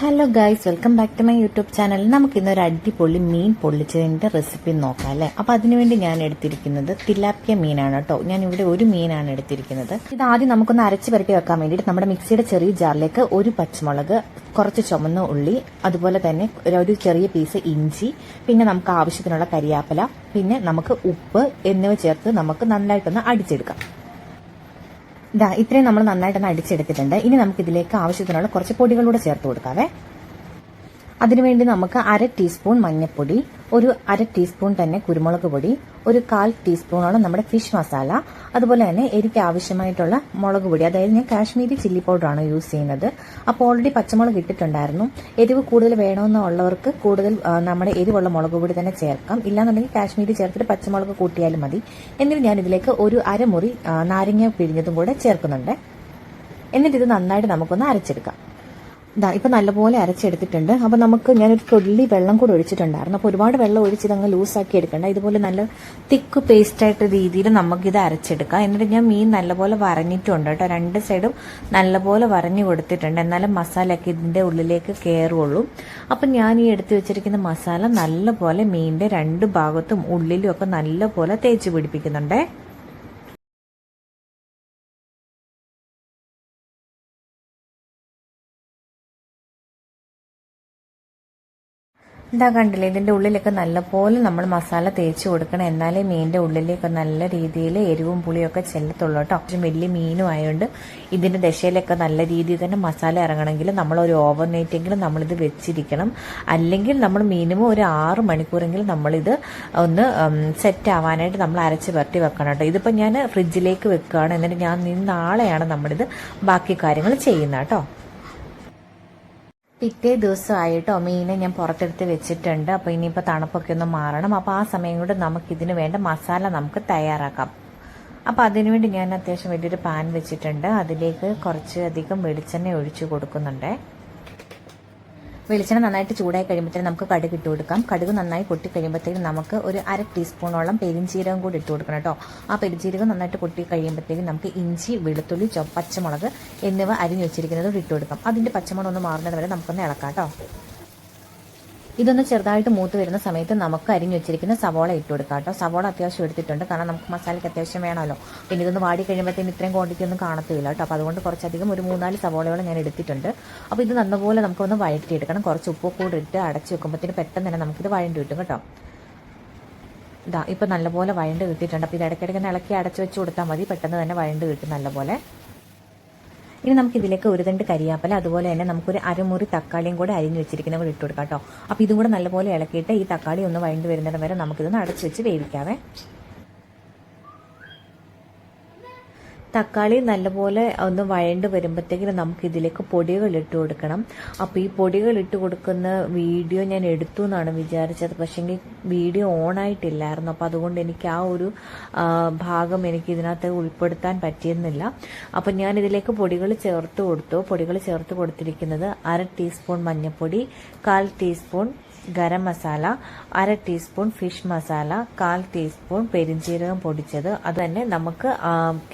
Hello guys, welcome back to my YouTube channel. നമുക്ക് ഇന്നൊരു അടിപൊളി മീൻ പൊള്ളിച്ചതിന്റെ റെസിപ്പി നോക്കാം അല്ലേ. അപ്പൊ അതിനുവേണ്ടി ഞാൻ എടുത്തിരിക്കുന്നത് തിലാപ്പിയ മീനാണ് കേട്ടോ. ഞാൻ ഇവിടെ ഒരു മീനാണ് എടുത്തിരിക്കുന്നത്. ഇത് ആദ്യം നമുക്കൊന്ന് അരച്ച് പുരട്ടി വെക്കാൻ വേണ്ടിയിട്ട് നമ്മുടെ മിക്സിയുടെ ചെറിയ ജാറിലേക്ക് ഒരു പച്ചമുളക്, കുറച്ച് ചുമന്ന ഉള്ളി, അതുപോലെ തന്നെ ഒരു ചെറിയ പീസ് ഇഞ്ചി, പിന്നെ നമുക്ക് ആവശ്യത്തിനുള്ള കരിയാപ്പല, പിന്നെ നമുക്ക് ഉപ്പ് എന്നിവ ചേർത്ത് നമുക്ക് നന്നായിട്ടൊന്ന് അടിച്ചെടുക്കാം. ഇത്രയും നമ്മൾ നന്നായിട്ടൊന്ന് അടിച്ചെടുത്തിട്ടുണ്ട്. ഇനി നമുക്ക് ഇതിലേക്ക് ആവശ്യത്തിനുള്ള കുറച്ച് പൊടികളൂടെ ചേർത്ത് കൊടുക്കാവേ. അതിനുവേണ്ടി നമുക്ക് 1/2 ടീസ്പൂൺ മഞ്ഞൾപ്പൊടി, ഒരു 1/2 ടീസ്പൂൺ തന്നെ കുരുമുളക് പൊടി, ഒരു 1/4 ടീസ്പൂണോളം നമ്മുടെ ഫിഷ് മസാല, അതുപോലെ തന്നെ എനിക്ക് ആവശ്യമായിട്ടുള്ള മുളക് പൊടി, അതായത് ഞാൻ കാശ്മീരി ചില്ലി പൗഡറാണ് യൂസ് ചെയ്യുന്നത്. അപ്പോൾ ഓൾറെഡി പച്ചമുളക് ഇട്ടിട്ടുണ്ടായിരുന്നു. എരിവ് കൂടുതൽ വേണമെന്നുള്ളവർക്ക് കൂടുതൽ നമ്മുടെ എരിവുള്ള മുളക് പൊടി തന്നെ ചേർക്കാം. ഇല്ലാന്നുണ്ടെങ്കിൽ കാശ്മീരി ചേർത്തിട്ട് പച്ചമുളക് കൂട്ടിയാലും മതി. എന്നിട്ട് ഞാൻ ഇതിലേക്ക് ഒരു അരമുറി നാരങ്ങ പിഴിഞ്ഞതും കൂടെ ചേർക്കുന്നുണ്ട്. എന്നിട്ട് ഇത് നന്നായിട്ട് നമുക്കൊന്ന് അരച്ചെടുക്കാം. ഇപ്പൊ നല്ലപോലെ അരച്ചെടുത്തിട്ടുണ്ട്. അപ്പൊ നമുക്ക് ഞാനൊരു തുള്ളി വെള്ളം കൂടെ ഒഴിച്ചിട്ടുണ്ടായിരുന്നു. അപ്പൊ ഒരുപാട് വെള്ളം ഒഴിച്ചിതങ്ങ് ലൂസാക്കി എടുക്കണ്ട. ഇതുപോലെ നല്ല തിക്ക് പേസ്റ്റ് ആയിട്ട് രീതിയിൽ നമുക്കിത് അരച്ചെടുക്കാം. എന്നിട്ട് ഞാൻ മീൻ നല്ലപോലെ വരഞ്ഞിട്ടുണ്ട് കേട്ടോ. രണ്ട് സൈഡും നല്ലപോലെ വരഞ്ഞു കൊടുത്തിട്ടുണ്ട്. എന്നാലും മസാലയൊക്കെ ഇതിന്റെ ഉള്ളിലേക്ക് കയറുള്ളൂ. അപ്പൊ ഞാൻ ഈ എടുത്തു വെച്ചിരിക്കുന്ന മസാല നല്ലപോലെ മീനിന്റെ രണ്ട് ഭാഗത്തും ഉള്ളിലും ഒക്കെ നല്ലപോലെ തേച്ച് പിടിപ്പിക്കുന്നുണ്ടേ. കണ്ടില്ലേ, ഇതിന്റെ ഉള്ളിലൊക്കെ നല്ലപോലെ നമ്മൾ മസാല തേച്ച് കൊടുക്കണം. എന്നാലേ മീനിന്റെ ഉള്ളിലേക്ക് നല്ല രീതിയിൽ എരിവും പുളിയൊക്കെ ചെല്ലത്തുള്ളൂ കേട്ടോ. വലിയ മീനും ആയതുകൊണ്ട് ഇതിന്റെ ദശയിലൊക്കെ നല്ല രീതിയിൽ തന്നെ മസാല ഇറങ്ങണമെങ്കിൽ നമ്മൾ ഒരു ഓവർ നൈറ്റെങ്കിലും നമ്മളിത് വെച്ചിരിക്കണം. അല്ലെങ്കിൽ നമ്മൾ മിനിമം ഒരു 6 മണിക്കൂറെങ്കിലും നമ്മളിത് ഒന്ന് സെറ്റ് ആവാനായിട്ട് നമ്മൾ അരച്ച് പുരട്ടി വെക്കണം കേട്ടോ. ഇതിപ്പോൾ ഞാൻ ഫ്രിഡ്ജിലേക്ക് വെക്കുകയാണ്. എന്നിട്ട് ഞാൻ നാളെയാണ് നമ്മളിത് ബാക്കി കാര്യങ്ങൾ ചെയ്യുന്നത് കേട്ടോ. പിറ്റേ ദിവസമായിട്ടോ മീനെ ഞാൻ പുറത്തെടുത്ത് വെച്ചിട്ടുണ്ട്. അപ്പോൾ ഇനിയിപ്പോൾ തണുപ്പൊക്കെ ഒന്ന് മാറണം. അപ്പോൾ ആ സമയം കൊണ്ട് നമുക്കിതിന് വേണ്ട മസാല നമുക്ക് തയ്യാറാക്കാം. അപ്പോൾ അതിനുവേണ്ടി ഞാൻ അത്യാവശ്യം വലിയൊരു പാൻ വെച്ചിട്ടുണ്ട്. അതിലേക്ക് കുറച്ച് അധികം വെളിച്ചെണ്ണ ഒഴിച്ചു കൊടുക്കുന്നുണ്ട്. വെളിച്ചെണ്ണ നന്നായിട്ട് ചൂടായി കഴിയുമ്പോഴത്തേക്കും നമുക്ക് കടുക് ഇട്ട് കൊടുക്കാം. കടുക് നന്നായി പൊട്ടി കഴിയുമ്പോഴത്തേക്കും നമുക്ക് ഒരു 1/2 ടീസ്പൂണോളം പെരിഞ്ചീരകം കൂടി ഇട്ട് കൊടുക്കണം കേട്ടോ. ആ പെരിഞ്ചീരകം നന്നായിട്ട് പൊട്ടി കഴിയുമ്പോഴത്തേക്കും നമുക്ക് ഇഞ്ചി, വെളുത്തുള്ളി, പച്ചമുളക് എന്നിവ അരിഞ്ഞു വെച്ചിരിക്കുന്നത് ഇട്ട് കൊടുക്കാം. അതിന്റെ പച്ചമുളക് ഒന്ന് മാറുന്നത് വരെ നമുക്കൊന്ന് ഇളക്കാം കേട്ടോ. ഇതൊന്ന് ചെറുതായിട്ട് മൂത്ത് വരുന്ന സമയത്ത് നമുക്ക് അരിഞ്ഞു വെച്ചിരിക്കുന്ന സവോള ഇട്ട് കൊടുക്കാം കേട്ടോ. സവോള അത്യാവശ്യം എടുത്തിട്ടുണ്ട്, കാരണം നമുക്ക് മസാലയ്ക്ക് അത്യാവശ്യം വേണമല്ലോ. പിന്നെ ഇതൊന്ന് വാടി കഴിയുമ്പോഴത്തേന് ഇത്രയും ക്വാണ്ടിറ്റി ഒന്നും കാണത്തില്ല കേട്ടോ. അപ്പോൾ അതുകൊണ്ട് കുറച്ചധികം ഒരു 3-4 സവോളയോളം ഞാൻ എടുത്തിട്ടുണ്ട്. അപ്പോൾ ഇത് നല്ലപോലെ നമുക്കൊന്ന് വഴറ്റിയെടുക്കണം. കുറച്ച് ഉപ്പ് കൂടി ഇട്ട് അടച്ച് വെക്കുമ്പോഴത്തേന് പെട്ടെന്ന് തന്നെ നമുക്കിത് വഴണ്ടി കിട്ടും കേട്ടോ. ഇപ്പം നല്ലപോലെ വഴണ്ട് കിട്ടിയിട്ടുണ്ട്. അപ്പോൾ ഇത് ഇടയ്ക്കിടയ്ക്ക് ഇളക്കി അടച്ച് വെച്ച് കൊടുത്താൽ മതി. പെട്ടെന്ന് തന്നെ വഴണ്ട് കിട്ടും നല്ലപോലെ. ഇനി നമുക്ക് ഇതിലേക്ക് ഒരു തണ്ട് കരിയാപ്പല, അതുപോലെ തന്നെ നമുക്കൊരു അരമുറി തക്കാളിയും കൂടെ അരിഞ്ഞു വെച്ചിരിക്കുന്ന കൂടെ ഇട്ട് കൊടുക്കാം കേട്ടോ. അപ്പോൾ ഇതും കൂടെ നല്ലപോലെ ഇളക്കിയിട്ട് ഈ തക്കാളി ഒന്ന് വഴണ്ട് വരുന്നിടം വരെ നമുക്കിതൊന്ന് അടച്ചു വെച്ച് വേവിക്കാവേ. തക്കാളി നല്ലപോലെ ഒന്ന് വഴണ്ട് വരുമ്പോഴത്തേക്കും നമുക്ക് ഇതിലേക്ക് പൊടികൾ ഇട്ട് കൊടുക്കണം. അപ്പോൾ ഈ പൊടികൾ ഇട്ട് കൊടുക്കുന്ന വീഡിയോ ഞാൻ എടുത്തു എന്നാണ് വിചാരിച്ചത്. പക്ഷേങ്കിൽ വീഡിയോ ഓണായിട്ടില്ലായിരുന്നു. അപ്പോൾ അതുകൊണ്ട് എനിക്ക് ആ ഒരു ഭാഗം എനിക്ക് ഇതിനകത്ത് ഉൾപ്പെടുത്താൻ പറ്റിയിരുന്നില്ല. അപ്പം ഞാൻ ഇതിലേക്ക് പൊടികൾ ചേർത്ത് കൊടുത്തു. പൊടികൾ ചേർത്ത് കൊടുത്തിരിക്കുന്നത് 1/2 ടീസ്പൂൺ മഞ്ഞൾപ്പൊടി, 1/4 teaspoon garam masala, 1/2 teaspoon fish masala, 1/4 teaspoon പെരിഞ്ചീരകം പൊടിച്ചത്, അത് തന്നെ നമുക്ക്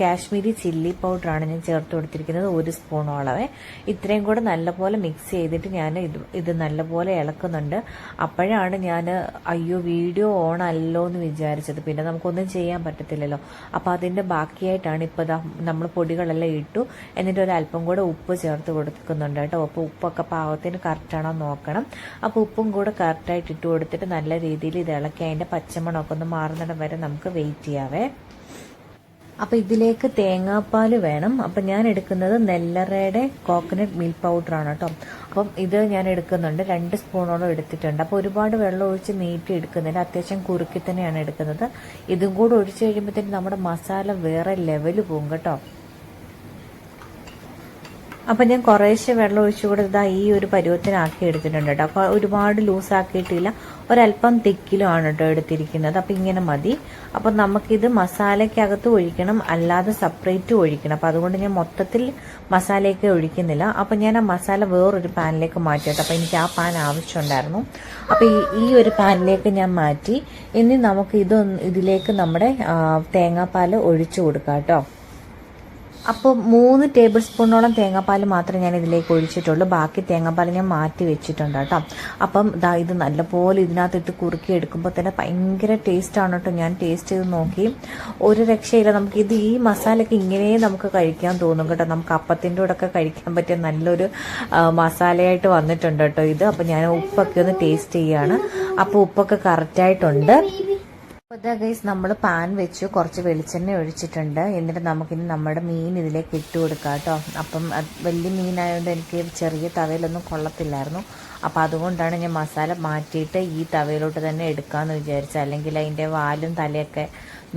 കാശ്മീരി ചില്ലി പൗഡറാണ് ഞാൻ ചേർത്ത് കൊടുത്തിരിക്കുന്നത് 1 സ്പൂണോളവേ. ഇത്രയും കൂടെ നല്ലപോലെ മിക്സ് ചെയ്തിട്ട് ഞാൻ ഇത് നല്ലപോലെ ഇളക്കുന്നുണ്ട്. അപ്പോഴാണ് ഞാൻ അയ്യോ വീഡിയോ ഓൺ അല്ലോ എന്ന് വിചാരിച്ചത്. പിന്നെ നമുക്കൊന്നും ചെയ്യാൻ പറ്റത്തില്ലല്ലോ. അപ്പോൾ അതിന്റെ ബാക്കിയായിട്ടാണ് ഇപ്പോൾ നമ്മൾ പൊടികളെല്ലാം ഇട്ടു. എന്നിട്ട് ഒരു അല്പം കൂടെ ഉപ്പ് ചേർത്ത് കൊടുക്കുന്നുണ്ട് കേട്ടോ. അപ്പോൾ ഉപ്പൊക്കെ പാകത്തിന് കറക്റ്റാണോ നോക്കണം. അപ്പോൾ ഉപ്പും കൂടെ കറക്റ്റായിട്ട് ഇട്ട് കൊടുത്തിട്ട് നല്ല രീതിയിൽ ഇത് ഇളക്കി അതിന്റെ പച്ചമണമൊക്കെ ഒന്ന് മാറുന്നിടം വരെ നമുക്ക് വെയിറ്റ് ചെയ്യാവേ. അപ്പൊ ഇതിലേക്ക് തേങ്ങാപ്പാൽ വേണം. അപ്പൊ ഞാൻ എടുക്കുന്നത് നെല്ലറയുടെ കോക്കനട്ട് മിൽക്ക് പൗഡറാണ് കേട്ടോ. അപ്പം ഇത് ഞാൻ എടുക്കുന്നുണ്ട്, 2 സ്പൂണോളം എടുത്തിട്ടുണ്ട്. അപ്പൊ ഒരുപാട് വെള്ളം ഒഴിച്ച് നീട്ടി എടുക്കുന്നില്ല, അത്യാവശ്യം കുറുക്കി തന്നെയാണ് എടുക്കുന്നത്. ഇതും കൂടെ ഒഴിച്ചു കഴിയുമ്പോഴത്തേക്കും നമ്മുടെ മസാല വേറെ ലെവല് പോകും കേട്ടോ. അപ്പൊ ഞാൻ കുറേശ്ശെ വെള്ളം ഒഴിച്ചുകൂടെ ഈ ഒരു പരുവത്തിനാക്കി എടുത്തിട്ടുണ്ട് കേട്ടോ. അപ്പൊ ഒരുപാട് ലൂസ് ആക്കിയിട്ടില്ല, ഒരല്പം തിക്കിലുമാണ് കേട്ടോ എടുത്തിരിക്കുന്നത്. അപ്പൊ ഇങ്ങനെ മതി. അപ്പൊ നമുക്കിത് മസാലയ്ക്കകത്ത് ഒഴിക്കണം, അല്ലാതെ സെപ്പറേറ്റ് ഒഴിക്കണം. അപ്പൊ അതുകൊണ്ട് ഞാൻ മൊത്തത്തിൽ മസാലയൊക്കെ ഒഴിക്കുന്നില്ല. അപ്പൊ ഞാൻ ആ മസാല വേറൊരു പാനിലേക്ക് മാറ്റിയിട്ട്, അപ്പൊ എനിക്ക് ആ പാൻ ആവശ്യമുണ്ടായിരുന്നു. അപ്പൊ ഈ ഒരു പാനിലേക്ക് ഞാൻ മാറ്റി. ഇനി നമുക്ക് ഇതിലേക്ക് നമ്മുടെ തേങ്ങാപ്പാൽ ഒഴിച്ചു കൊടുക്കാം കേട്ടോ. അപ്പോൾ 3 ടേബിൾ സ്പൂണോളം തേങ്ങാപ്പാൽ മാത്രമേ ഞാൻ ഇതിലേക്ക് ഒഴിച്ചിട്ടുള്ളൂ. ബാക്കി തേങ്ങാപ്പാൽ ഞാൻ മാറ്റി വെച്ചിട്ടുണ്ട് കേട്ടോ. അപ്പം ഇത് നല്ലപോലെ ഇതിനകത്തിട്ട് കുറുക്കി എടുക്കുമ്പോൾ തന്നെ ഭയങ്കര ടേസ്റ്റാണ് കേട്ടോ. ഞാൻ ടേസ്റ്റ് ചെയ്ത് നോക്കി, ഒരു രക്ഷയില്ല. നമുക്കിത് ഈ മസാലയൊക്കെ ഇങ്ങനെ നമുക്ക് കഴിക്കാൻ തോന്നും കേട്ടോ. നമുക്ക് അപ്പത്തിൻ്റെ കൂടെ ഒക്കെ കഴിക്കാൻ പറ്റിയ നല്ലൊരു മസാലയായിട്ട് വന്നിട്ടുണ്ട് കേട്ടോ ഇത്. അപ്പം ഞാൻ ഉപ്പൊക്കെ ഒന്ന് ടേസ്റ്റ് ചെയ്യുകയാണ്. അപ്പോൾ ഉപ്പൊക്കെ കറക്റ്റായിട്ടുണ്ട്. അപ്പോൾ ഗൈസ്, നമ്മൾ പാൻ വെച്ചു, കുറച്ച് വെളിച്ചെണ്ണ ഒഴിച്ചിട്ടുണ്ട്. എന്നിട്ട് നമുക്കിനി നമ്മുടെ മീൻ ഇതിലേക്ക് ഇട്ട് കൊടുക്കാം കേട്ടോ. അപ്പം വലിയ മീനായതുകൊണ്ട് എനിക്ക് ചെറിയ തവയിലൊന്നും കൊള്ളത്തില്ലായിരുന്നു. അപ്പോൾ അതുകൊണ്ടാണ് ഞാൻ മസാല മാറ്റിയിട്ട് ഈ തവയിലോട്ട് തന്നെ എടുക്കാമെന്ന് വിചാരിച്ചത്. അല്ലെങ്കിൽ അതിൻ്റെ വാലും തലയൊക്കെ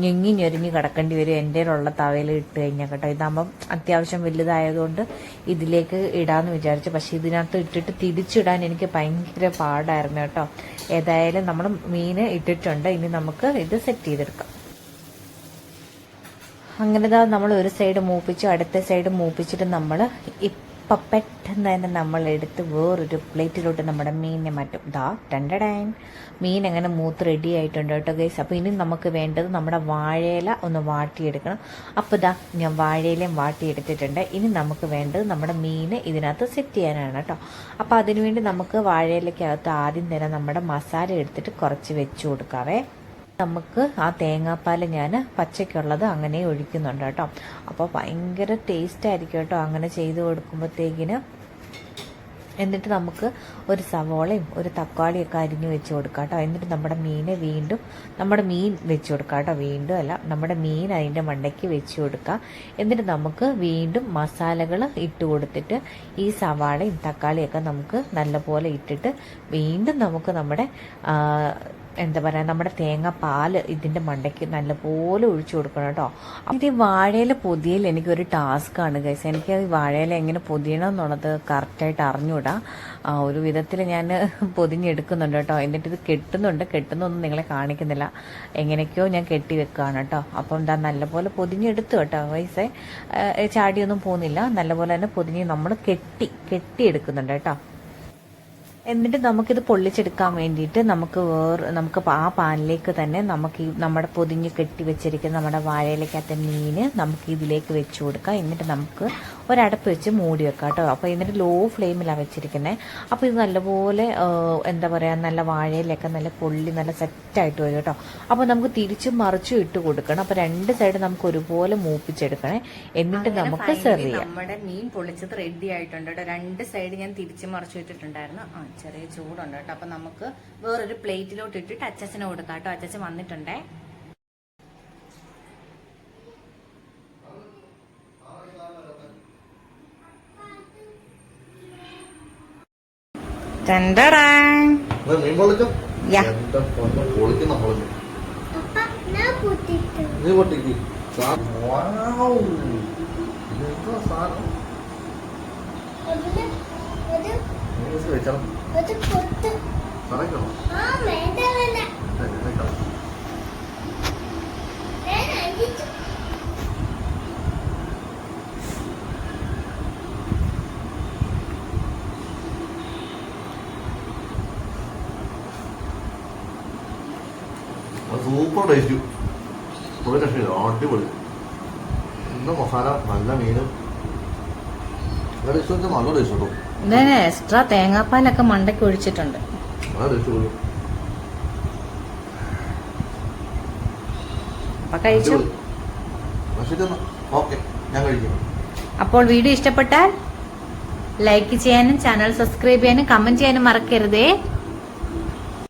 ഞെങ്ങി കിടക്കേണ്ടി വരും എൻ്റെ ഉള്ള തവയിൽ ഇട്ട് കഴിഞ്ഞാൽ കേട്ടോ. ഇതാകുമ്പം അത്യാവശ്യം വലുതായതുകൊണ്ട് ഇതിലേക്ക് ഇടാമെന്ന് വിചാരിച്ചു. പക്ഷേ ഇതിനകത്ത് ഇട്ടിട്ട് തിരിച്ചിടാൻ എനിക്ക് ഭയങ്കര പാടായിരുന്നു കേട്ടോ. ഏതായാലും നമ്മൾ മീൻ ഇട്ടിട്ടുണ്ട്. ഇനി നമുക്ക് ഇത് സെറ്റ് ചെയ്തെടുക്കാം. അങ്ങനെ നമ്മൾ ഒരു സൈഡ് മൂപ്പിച്ചു, അടുത്ത സൈഡ് മൂപ്പിച്ചിട്ട് നമ്മൾ ഇപ്പം പെട്ടെന്ന് തന്നെ നമ്മൾ എടുത്ത് വേറൊരു പ്ലേറ്റിലോട്ട് നമ്മുടെ മീനിനെ മാറ്റും. രണ്ടടൈൻ മീൻ അങ്ങനെ മൂത്ത് റെഡി ആയിട്ടുണ്ട് കേട്ടോ ഗൈസ്. അപ്പോൾ ഇനി നമുക്ക് വേണ്ടത് നമ്മുടെ വാഴയില ഒന്ന് വാട്ടിയെടുക്കണം. അപ്പോൾ ഞാൻ വാഴയിലയും വാട്ടിയെടുത്തിട്ടുണ്ട്. ഇനി നമുക്ക് വേണ്ടത് നമ്മുടെ മീൻ ഇതിനകത്ത് സെറ്റ് ചെയ്യാനാണ് കേട്ടോ. അപ്പോൾ അതിനുവേണ്ടി നമുക്ക് വാഴയിലക്കകത്ത് ആദ്യം തന്നെ നമ്മുടെ മസാല എടുത്തിട്ട് കുറച്ച് വെച്ച് കൊടുക്കാവേ. നമുക്ക് ആ തേങ്ങാപ്പാൽ ഞാൻ പച്ചയ്ക്കുള്ളത് അങ്ങനെ ഒഴിക്കുന്നുണ്ട് കേട്ടോ. അപ്പോൾ ഭയങ്കര ടേസ്റ്റ് ആയിരിക്കും കേട്ടോ അങ്ങനെ ചെയ്ത് കൊടുക്കുമ്പോഴത്തേക്കിന്. എന്നിട്ട് നമുക്ക് ഒരു സവോളയും ഒരു തക്കാളിയൊക്കെ അരിഞ്ഞ് വെച്ച് കൊടുക്കാം കേട്ടോ. എന്നിട്ട് നമ്മുടെ മീൻ വെച്ച് കൊടുക്കാം കേട്ടോ. വീണ്ടും അല്ല, നമ്മുടെ മീൻ അതിൻ്റെ മണ്ടയ്ക്ക് വെച്ച് കൊടുക്കുക. എന്നിട്ട് നമുക്ക് വീണ്ടും മസാലകൾ ഇട്ട് കൊടുത്തിട്ട് ഈ സവാളയും തക്കാളിയൊക്കെ നമുക്ക് നല്ലപോലെ ഇട്ടിട്ട് വീണ്ടും നമുക്ക് നമ്മുടെ നമ്മുടെ തേങ്ങാപ്പാൽ ഇതിൻ്റെ മണ്ടയ്ക്ക് നല്ലപോലെ ഒഴിച്ചു കൊടുക്കണം കേട്ടോ. ഇത് ഈ വാഴയില പൊതിയൽ എനിക്കൊരു ടാസ്ക്കാണ് ഗൈസ്. എനിക്ക് ഈ വാഴയില എങ്ങനെ പൊതിയണം എന്നുള്ളത് കറക്റ്റായിട്ട് അറിഞ്ഞൂടാ. ഒരു വിധത്തിൽ ഞാൻ പൊതിഞ്ഞെടുക്കുന്നുണ്ട് കേട്ടോ. എന്നിട്ട് ഇത് കെട്ടുന്നൊന്നും നിങ്ങളെ കാണിക്കുന്നില്ല. എങ്ങനെയൊക്കെയോ ഞാൻ കെട്ടി വെക്കുകയാണ് കേട്ടോ. അപ്പം നല്ലപോലെ പൊതിഞ്ഞെടുത്തു കേട്ടോ ഗൈസേ. ചാടിയൊന്നും പോകുന്നില്ല. നല്ലപോലെ തന്നെ പൊതിഞ്ഞ് നമ്മൾ കെട്ടിയെടുക്കുന്നുണ്ട് കേട്ടോ. എന്നിട്ട് നമുക്കിത് പൊള്ളിച്ചെടുക്കാൻ വേണ്ടിയിട്ട് നമുക്ക് ആ പാനിലേക്ക് തന്നെ നമുക്ക് നമ്മുടെ പൊതിഞ്ഞ് കെട്ടി വെച്ചിരിക്കുന്ന നമ്മുടെ വാഴയിലേക്കകത്തെ മീൻ നമുക്ക് ഇതിലേക്ക് വെച്ച് കൊടുക്കാം. എന്നിട്ട് നമുക്ക് ഒരടപ്പ് വെച്ച് മൂടി വെക്കാം കേട്ടോ. അപ്പോൾ എന്നിട്ട് ലോ ഫ്ലെയിമിലാണ് വെച്ചിരിക്കുന്നത്. അപ്പോൾ ഇത് നല്ലപോലെ നല്ല വാഴയിലൊക്കെ നല്ല പൊള്ളി നല്ല സെറ്റായിട്ട് വരും കേട്ടോ. അപ്പോൾ നമുക്ക് തിരിച്ചും മറിച്ചും ഇട്ട് കൊടുക്കണം. അപ്പോൾ രണ്ട് സൈഡ് നമുക്ക് ഒരുപോലെ മൂപ്പിച്ചെടുക്കണേ. എന്നിട്ട് നമുക്ക് സെർവ് ചെയ്യാം. നമ്മുടെ മീൻ പൊള്ളിച്ചത് റെഡി ആയിട്ടുണ്ട് കേട്ടോ. രണ്ട് സൈഡ് ഞാൻ തിരിച്ചും മറിച്ചു ഇട്ടിട്ടുണ്ടായിരുന്നു. ചെറിയ ചൂടുണ്ട് കേട്ടോ. അപ്പൊ നമുക്ക് വേറൊരു പ്ലേറ്റിലോട്ട് ഇട്ടിട്ട് അച്ചച്ചന് കൊടുക്കാം കേട്ടോ. അച്ചച്ചൻ വന്നിട്ടുണ്ടേ. സൂപ്പർ ടേസ്റ്റ്, ഒരു രക്ഷയില്ല, അടിപൊളി. ഇന്ന് മസാല നല്ല മീനും നല്ല ടേസ്റ്റ് കേട്ടോ. എക്സ്ട്രാ തേങ്ങാപ്പാലൊക്കെ മണ്ടയ്ക്ക് ഒഴിച്ചിട്ടുണ്ട്. അപ്പോൾ വീഡിയോ ഇഷ്ടപ്പെട്ടാൽ ലൈക്ക് ചെയ്യാനും ചാനൽ സബ്സ്ക്രൈബ് ചെയ്യാനും കമന്റ് ചെയ്യാനും മറക്കരുതേ.